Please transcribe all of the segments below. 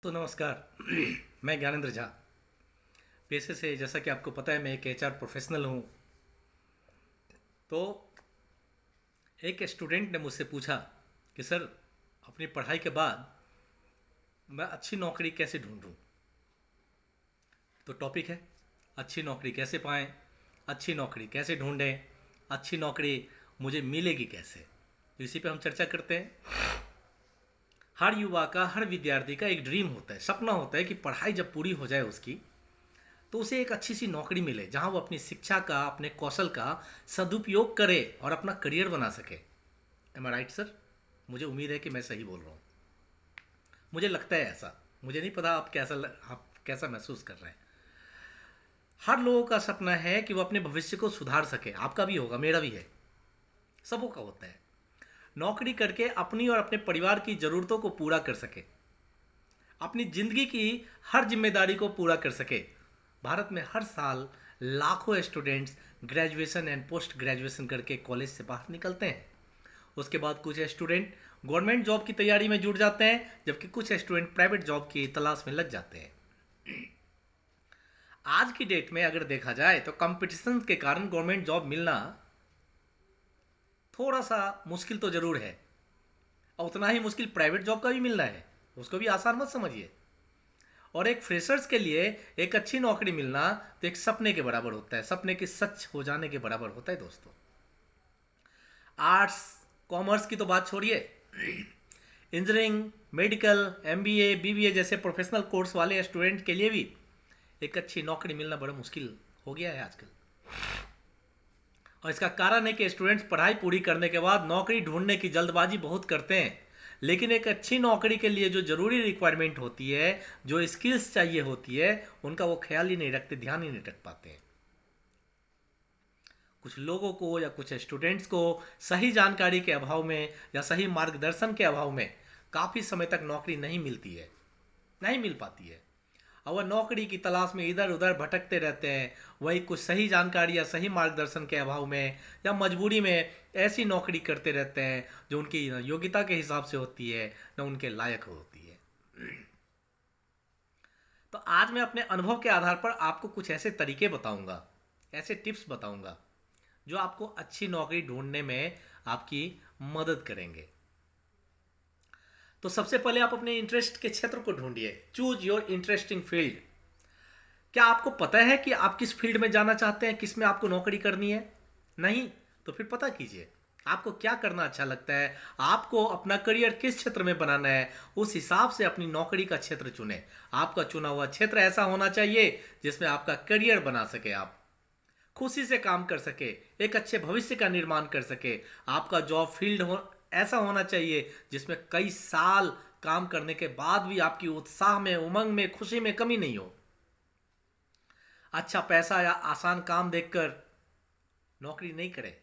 तो नमस्कार। मैं ज्ञानेंद्र झा। पेशे से जैसा कि आपको पता है मैं एक एचआर प्रोफेशनल हूँ। तो एक स्टूडेंट ने मुझसे पूछा कि सर, अपनी पढ़ाई के बाद मैं अच्छी नौकरी कैसे ढूंढूं। तो टॉपिक है अच्छी नौकरी कैसे पाएं, अच्छी नौकरी कैसे ढूंढें, अच्छी नौकरी मुझे मिलेगी कैसे। तो इसी पे हम चर्चा करते हैं। हर युवा का, हर विद्यार्थी का एक ड्रीम होता है, सपना होता है कि पढ़ाई जब पूरी हो जाए उसकी, तो उसे एक अच्छी सी नौकरी मिले जहां वो अपनी शिक्षा का, अपने कौशल का सदुपयोग करे और अपना करियर बना सके। एम आई राइट सर? मुझे उम्मीद है कि मैं सही बोल रहा हूँ। मुझे लगता है ऐसा। मुझे नहीं पता आप कैसा महसूस कर रहे हैं। हर लोगों का सपना है कि वो अपने भविष्य को सुधार सके। आपका भी होगा, मेरा भी है, सबों का होता है। नौकरी करके अपनी और अपने परिवार की ज़रूरतों को पूरा कर सके, अपनी ज़िंदगी की हर जिम्मेदारी को पूरा कर सके। भारत में हर साल लाखों students graduation and post graduation करके कॉलेज से बाहर निकलते हैं। उसके बाद कुछ स्टूडेंट गवर्नमेंट जॉब की तैयारी में जुट जाते हैं, जबकि कुछ स्टूडेंट प्राइवेट जॉब की तलाश में लग जाते हैं। आज की डेट में अगर देखा जाए तो कंपटीशन के कारण गवर्नमेंट जॉब मिलना थोड़ा सा मुश्किल तो जरूर है, और उतना ही मुश्किल प्राइवेट जॉब का भी मिलना है। उसको भी आसान मत समझिए। और एक फ्रेशर्स के लिए एक अच्छी नौकरी मिलना तो एक सपने के बराबर होता है, सपने के सच हो जाने के बराबर होता है दोस्तों। आर्ट्स कॉमर्स की तो बात छोड़िए, इंजीनियरिंग, मेडिकल, एमबीए, बीबीए जैसे प्रोफेशनल कोर्स वाले स्टूडेंट के लिए भी एक अच्छी नौकरी मिलना बड़ा मुश्किल हो गया है आजकल। और इसका कारण है कि स्टूडेंट्स पढ़ाई पूरी करने के बाद नौकरी ढूंढने की जल्दबाजी बहुत करते हैं, लेकिन एक अच्छी नौकरी के लिए जो जरूरी रिक्वायरमेंट होती है, जो स्किल्स चाहिए होती है, उनका वो ख्याल ही नहीं रखते, ध्यान ही नहीं रख पाते हैं। कुछ लोगों को या कुछ स्टूडेंट्स को सही जानकारी के अभाव में या सही मार्गदर्शन के अभाव में काफ़ी समय तक नौकरी नहीं मिलती है, नहीं मिल पाती है। और वह नौकरी की तलाश में इधर उधर भटकते रहते हैं। वही कुछ सही जानकारी या सही मार्गदर्शन के अभाव में या मजबूरी में ऐसी नौकरी करते रहते हैं जो उनकी योग्यता के हिसाब से होती है, न उनके लायक होती है। तो आज मैं अपने अनुभव के आधार पर आपको कुछ ऐसे तरीके बताऊंगा, ऐसे टिप्स बताऊंगा जो आपको अच्छी नौकरी ढूंढने में आपकी मदद करेंगे। तो सबसे पहले आप अपने इंटरेस्ट के क्षेत्र को ढूंढिए। Choose your interesting field. क्या आपको पता है कि आप किस फील्ड में जाना चाहते हैं, किस में आपको नौकरी करनी है? नहीं? तो फिर पता कीजिए आपको क्या करना अच्छा लगता है, आपको अपना करियर किस क्षेत्र में बनाना है। उस हिसाब से अपनी नौकरी का क्षेत्र चुने। आपका चुना हुआ क्षेत्र ऐसा होना चाहिए जिसमें आपका करियर बना सके, आप खुशी से काम कर सके, एक अच्छे भविष्य का निर्माण कर सके। आपका जॉब फील्ड ऐसा होना चाहिए जिसमें कई साल काम करने के बाद भी आपकी उत्साह में, उमंग में, खुशी में कमी नहीं हो। अच्छा पैसा या आसान काम देखकर नौकरी नहीं करे।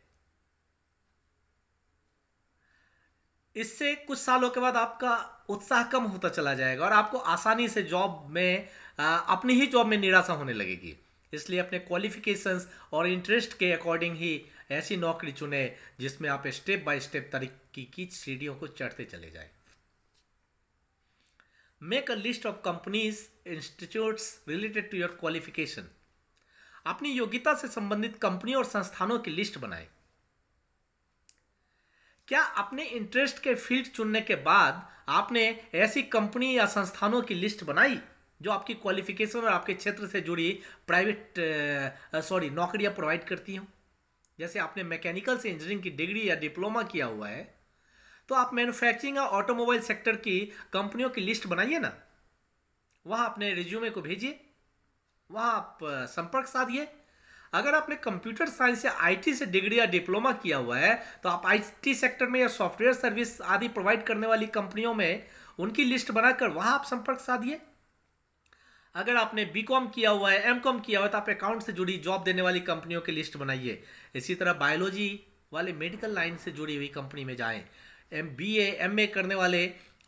इससे कुछ सालों के बाद आपका उत्साह कम होता चला जाएगा और आपको आसानी से जॉब में अपनी ही जॉब में निराशा होने लगेगी। इसलिए अपने क्वालिफिकेशंस और इंटरेस्ट के अकॉर्डिंग ही ऐसी नौकरी चुने जिसमें आप स्टेप बाय स्टेप तरक्की की सीढ़ियों को चढ़ते चले जाएं। Make a list of companies, institutes related to your qualification. अपनी योग्यता से संबंधित कंपनियों और संस्थानों की लिस्ट बनाएं। क्या अपने इंटरेस्ट के फील्ड चुनने के बाद आपने ऐसी कंपनी या संस्थानों की लिस्ट बनाई जो आपकी क्वालिफिकेशन और आपके क्षेत्र से जुड़ी प्राइवेट नौकरियां प्रोवाइड करती हों? जैसे आपने मैकेनिकल से इंजीनियरिंग की डिग्री या डिप्लोमा किया हुआ है, तो आप मैन्युफैक्चरिंग या ऑटोमोबाइल सेक्टर की कंपनियों की लिस्ट बनाइए ना। वहां अपने रिज्यूमे को भेजिए, वहां आप संपर्क साधिए। अगर आपने कंप्यूटर साइंस या आईटी से डिग्री या डिप्लोमा किया हुआ है, तो आप आईटी सेक्टर में या सॉफ्टवेयर सर्विस आदि प्रोवाइड करने वाली कंपनियों में उनकी लिस्ट बनाकर वहां आप संपर्क साधिए। अगर आपने बीकॉम किया हुआ है, एमकॉम किया हुआ है, तो आप अकाउंट से जुड़ी जॉब देने वाली कंपनियों की लिस्ट बनाइए। इसी तरह बायोलॉजी वाले मेडिकल लाइन से जुड़ी हुई कंपनी में जाएं। बीए एमए करने वाले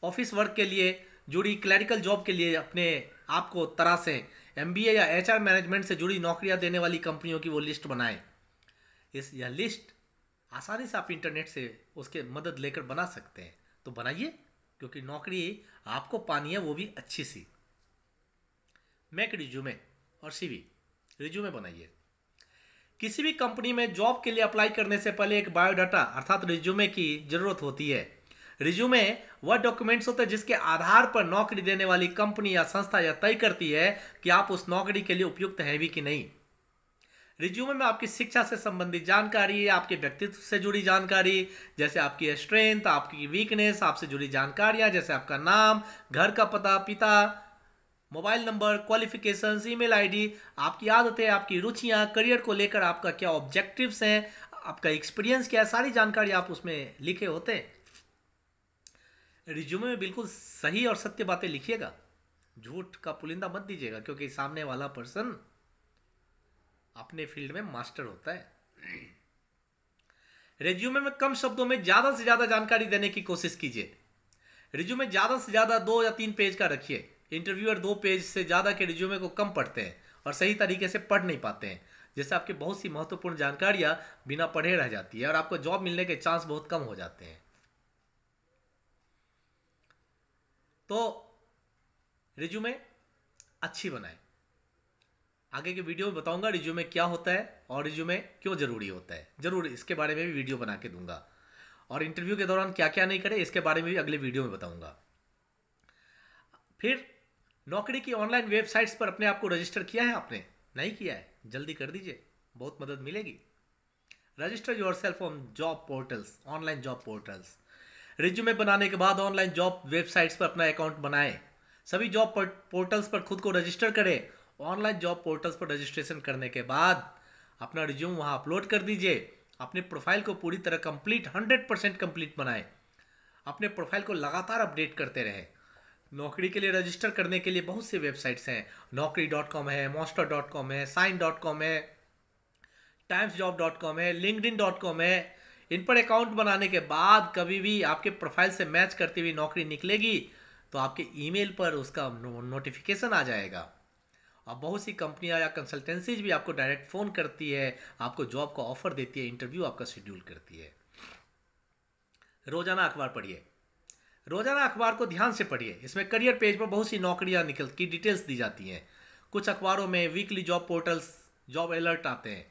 ऑफिस वर्क के लिए जुड़ी क्लरिकल जॉब के लिए अपने आप को तरासें। एमबीए या एचआर मैनेजमेंट से जुड़ी नौकरियां देने वाली कंपनियों की वो लिस्ट बनाएं। यह लिस्ट आसानी से आप इंटरनेट से उसके मदद लेकर बना सकते हैं, तो बनाइए। क्योंकि नौकरी आपको पानी है वो भी अच्छी सी। मेक रिज्यूमे और सीवी। रिज्यूमे बनाइए। किसी भी कंपनी में जॉब के लिए अप्लाई करने से पहले एक बायोडाटा अर्थात रिज्यूमे की जरूरत होती है। रिज्यूमे वह डॉक्यूमेंट्स होते हैं जिसके आधार पर नौकरी देने वाली कंपनी या संस्था यह तय करती है कि आप उस नौकरी के लिए उपयुक्त हैं भी कि नहीं। रिज्यूमे में आपकी शिक्षा से संबंधित जानकारी, आपके व्यक्तित्व से जुड़ी जानकारी, जैसे आपकी स्ट्रेंथ, आपकी वीकनेस, आपसे जुड़ी जानकारियां जैसे आपका नाम, घर का पता, पिता, mobile number, qualifications, email ID, आपकी आदतें, आपकी रुचियां, करियर को लेकर आपका क्या ऑब्जेक्टिव्स हैं, आपका एक्सपीरियंस क्या है, सारी जानकारी आप उसमें लिखे होते हैं। रिज्यूमे में बिल्कुल सही और सत्य बातें लिखिएगा। झूठ का पुलिंदा मत दीजिएगा, क्योंकि सामने वाला पर्सन अपने फील्ड में मास्टर होता है। रिज्यूमे में कम शब्दों में ज्यादा से ज्यादा जानकारी देने की कोशिश कीजिए। रिज्यूमे ज्यादा से ज्यादा 2 या 3 पेज का रखिए। इंटरव्यूअर 2 पेज से ज्यादा के रिज्यूमे को कम पढ़ते हैं और सही तरीके से पढ़ नहीं पाते हैं, जिससे आपकी बहुत सी महत्वपूर्ण जानकारियां बिना पढ़े रह जाती है और आपको जॉब मिलने के चांस बहुत कम हो जाते हैं। तो रिज्यूमे अच्छी बनाएं। आगे के वीडियो में बताऊंगा रिज्यूमे क्या होता है और रिज्यूमे क्यों जरूरी होता है। जरूर इसके बारे में भी वीडियो बना के दूंगा। और इंटरव्यू के दौरान क्या क्या नहीं करें इसके बारे में भी अगले वीडियो में बताऊंगा। फिर नौकरी की ऑनलाइन वेबसाइट्स पर अपने आप को रजिस्टर किया है आपने? नहीं किया है, जल्दी कर दीजिए, बहुत मदद मिलेगी। Register yourself on job portals, online job portals. Resume बनाने के बाद ऑनलाइन जॉब वेबसाइट्स पर अपना अकाउंट बनाएं। सभी जॉब पोर्टल्स पर खुद को रजिस्टर करें। ऑनलाइन जॉब पोर्टल्स पर रजिस्ट्रेशन करने के बाद अपना रिज्यूम वहां अपलोड कर दीजिए। अपने प्रोफाइल को पूरी तरह कंप्लीट 100% कंप्लीट बनाएं। अपने प्रोफाइल को लगातार अपडेट करते रहें। नौकरी के लिए रजिस्टर करने के लिए बहुत सी वेबसाइट्स हैं। naukri.com है, monster.com है, sign.com है, timesjob.com है, linkedin.com है। इन पर अकाउंट बनाने के बाद कभी भी आपके प्रोफाइल से मैच करती हुई नौकरी निकलेगी तो आपके ईमेल पर उसका नोटिफिकेशन आ जाएगा। अब बहुत सी कंपनियां या कंसल्टेंसीज भी आपको डायरेक्ट फ़ोन करती है, आपको जॉब का ऑफर देती है, इंटरव्यू आपका शेड्यूल करती है। रोजाना अखबार पढ़िए। रोजाना अखबार को ध्यान से पढ़िए। इसमें करियर पेज पर बहुत सी नौकरियां निकल की डिटेल्स दी जाती हैं। कुछ अखबारों में weekly job portals, job alert आते हैं।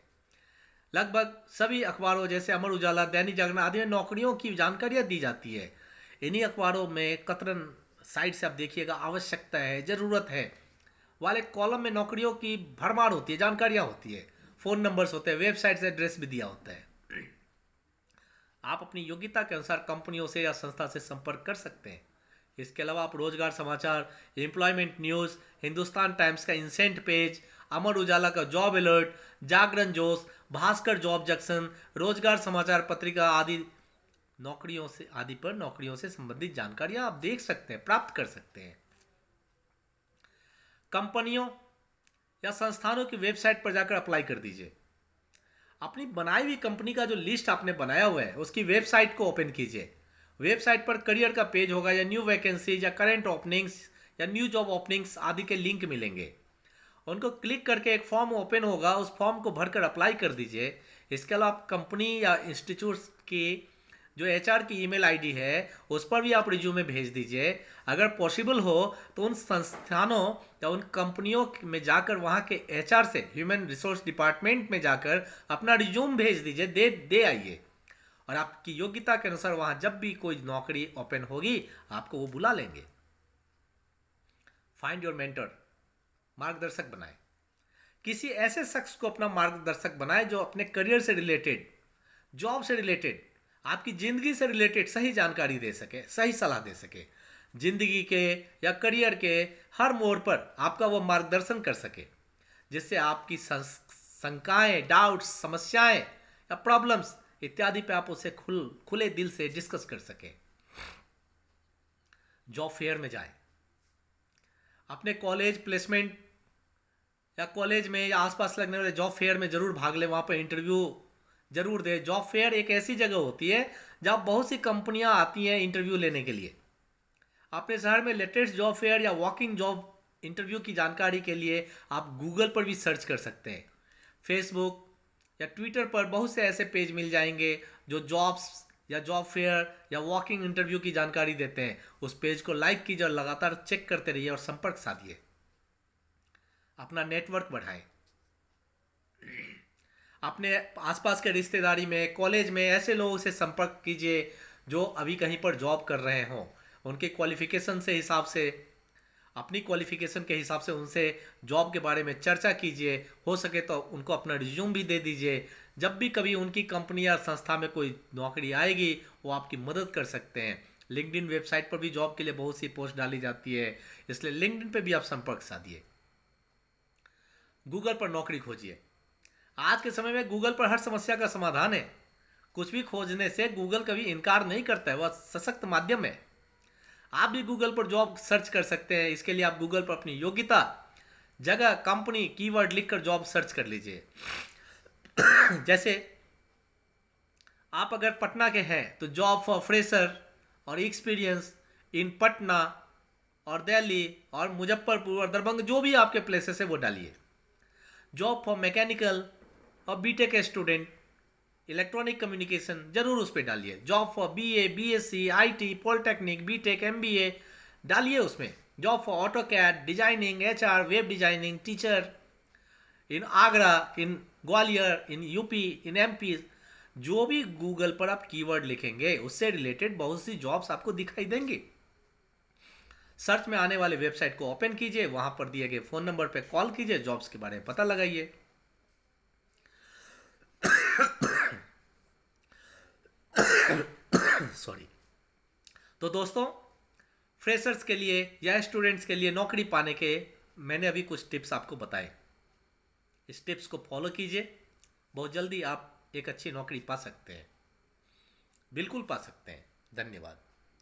लगभग सभी अखबारों जैसे अमर उजाला, दैनिक जागरण आदि में नौकरियों की जानकारियां दी जाती है। इन्हीं अखबारों में कतरन साइड से आप देखिएगा आवश्यकता है, ज़रूरत है वाले कॉलम में नौकरियों की भरमार होती है, जानकारियां होती है, फ़ोन नंबर्स होते हैं, वेबसाइट एड्रेस भी दिया होता है। आप अपनी योग्यता के अनुसार कंपनियों से या संस्था से संपर्क कर सकते हैं। इसके अलावा आप रोजगार समाचार, एम्प्लॉयमेंट न्यूज़, हिंदुस्तान टाइम्स का इंसेंट पेज, अमर उजाला का जॉब अलर्ट, जागरण जोश, भास्कर जॉब जंक्शन, रोजगार समाचार पत्रिका आदि नौकरियों से संबंधित जानकारियां आप देख सकते हैं, प्राप्त कर सकते हैं। कंपनियों या संस्थानों की वेबसाइट पर जाकर अप्लाई कर दीजिए। अपनी बनाई हुई कंपनी का जो लिस्ट आपने बनाया हुआ है उसकी वेबसाइट को ओपन कीजिए। वेबसाइट पर करियर का पेज होगा या न्यू वैकेंसीज या करंट ओपनिंग्स या न्यू जॉब ओपनिंग्स आदि के लिंक मिलेंगे। उनको क्लिक करके एक फॉर्म ओपन होगा, उस फॉर्म को भरकर अप्लाई कर दीजिए। इसके अलावा आप कंपनी या इंस्टीट्यूट की जो एचआर की ईमेल आईडी है उस पर भी आप रिज्यूमे भेज दीजिए। अगर पॉसिबल हो तो उन संस्थानों या उन कंपनियों में जाकर वहाँ के एचआर से, ह्यूमन रिसोर्स डिपार्टमेंट में जाकर अपना रिज्यूम भेज दीजिए, दे आइए। और आपकी योग्यता के अनुसार वहाँ जब भी कोई नौकरी ओपन होगी आपको वो बुला लेंगे। फाइंड योर मेंटर, मार्गदर्शक बनाएं। किसी ऐसे शख्स को अपना मार्गदर्शक बनाएं जो अपने करियर से रिलेटेड, जॉब से रिलेटेड, आपकी जिंदगी से रिलेटेड सही जानकारी दे सके, सही सलाह दे सके। जिंदगी के या करियर के हर मोड़ पर आपका वो मार्गदर्शन कर सके, जिससे आपकी शंकाएं, डाउट्स, समस्याएं या प्रॉब्लम्स इत्यादि पे आप उसे खुले दिल से डिस्कस कर सके। जॉब फेयर में जाए। अपने कॉलेज प्लेसमेंट या कॉलेज में या आसपास लगने वाले जॉब फेयर में जरूर भाग लें, वहाँ पर इंटरव्यू जरूर दें। जॉब फेयर एक ऐसी जगह होती है जहाँ बहुत सी कंपनियां आती हैं इंटरव्यू लेने के लिए। अपने शहर में लेटेस्ट जॉब फेयर या वॉकिंग जॉब इंटरव्यू की जानकारी के लिए आप गूगल पर भी सर्च कर सकते हैं। फेसबुक या ट्विटर पर बहुत से ऐसे पेज मिल जाएंगे जो जॉब्स या जॉब फेयर या वॉकिंग इंटरव्यू की जानकारी देते हैं, उस पेज को लाइक कीजिए और लगातार चेक करते रहिए और संपर्क साधिए, अपना नेटवर्क बढ़ाएं। अपने आसपास के रिश्तेदारी में, कॉलेज में ऐसे लोगों से संपर्क कीजिए जो अभी कहीं पर जॉब कर रहे हों। उनके क्वालिफिकेशन से हिसाब से, अपनी क्वालिफिकेशन के हिसाब से उनसे जॉब के बारे में चर्चा कीजिए। हो सके तो उनको अपना रिज्यूम भी दे दीजिए। जब भी कभी उनकी कंपनी या संस्था में कोई नौकरी आएगी, वो आपकी मदद कर सकते हैं। लिंक्डइन वेबसाइट पर भी जॉब के लिए बहुत सी पोस्ट डाली जाती है, इसलिए लिंक्डइन पे भी आप संपर्क साधिए। गूगल पर नौकरी खोजिए। आज के समय में गूगल पर हर समस्या का समाधान है। कुछ भी खोजने से गूगल कभी इनकार नहीं करता है, वह सशक्त माध्यम है। आप भी गूगल पर जॉब सर्च कर सकते हैं। इसके लिए आप गूगल पर अपनी योग्यता, जगह, कंपनी, कीवर्ड लिखकर जॉब सर्च कर लीजिए। जैसे आप अगर पटना के हैं तो जॉब फॉर फ्रेशर और एक्सपीरियंस इन पटना और दिल्ली और मुजफ्फरपुर और दरभंगा, जो भी आपके प्लेसेस है वो डालिए। जॉब फॉर मैकेनिकल और बीटेक स्टूडेंट, इलेक्ट्रॉनिक कम्युनिकेशन जरूर उस पर डालिए। Job for BA, BSc, IT, polytechnic, BTech, MBA डालिए उसमें। Job for AutoCAD, designing, HR, web designing, teacher in Agra, in Gwalior, in UP, in MP. जो भी गूगल पर आप कीवर्ड लिखेंगे उससे रिलेटेड बहुत सी जॉब्स आपको दिखाई देंगी। सर्च में आने वाले वेबसाइट को ओपन कीजिए, वहां पर दिए गए फोन नंबर पर कॉल कीजिए, जॉब्स के बारे में पता लगाइए। सॉरी। तो दोस्तों, फ्रेशर्स के लिए या स्टूडेंट्स के लिए नौकरी पाने के मैंने अभी कुछ टिप्स आपको बताए। इस टिप्स को फॉलो कीजिए, बहुत जल्दी आप एक अच्छी नौकरी पा सकते हैं, बिल्कुल पा सकते हैं। धन्यवाद।